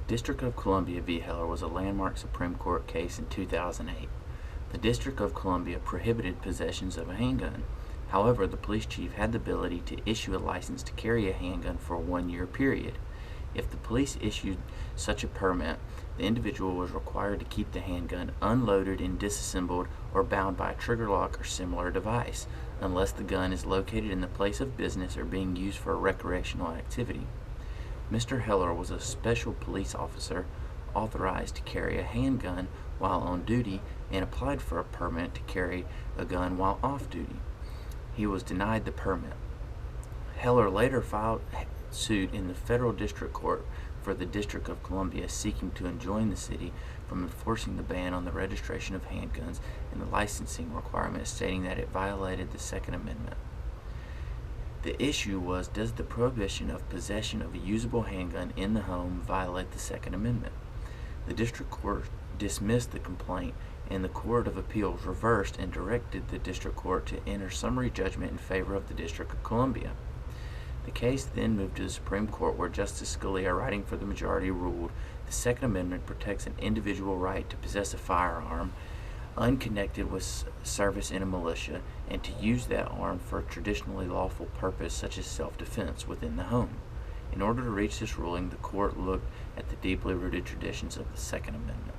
District of Columbia v. Heller was a landmark Supreme Court case in 2008. The District of Columbia prohibited possessions of a handgun. However, the police chief had the ability to issue a license to carry a handgun for a 1-year period. If the police issued such a permit, the individual was required to keep the handgun unloaded and disassembled or bound by a trigger lock or similar device, unless the gun is located in the place of business or being used for a recreational activity. Mr. Heller was a special police officer authorized to carry a handgun while on duty and applied for a permit to carry a gun while off duty. He was denied the permit. Heller later filed suit in the federal district court for the District of Columbia, seeking to enjoin the city from enforcing the ban on the registration of handguns and the licensing requirement, stating that it violated the Second Amendment. The issue was, does the prohibition of possession of a usable handgun in the home violate the Second Amendment? The district court dismissed the complaint, and the Court of Appeals reversed and directed the district court to enter summary judgment in favor of the District of Columbia. The case then moved to the Supreme Court, where Justice Scalia, writing for the majority, ruled the Second Amendment protects an individual right to possess a firearm unconnected with service in a militia, and to use that arm for a traditionally lawful purpose such as self-defense within the home. In order to reach this ruling, the court looked at the deeply rooted traditions of the Second Amendment.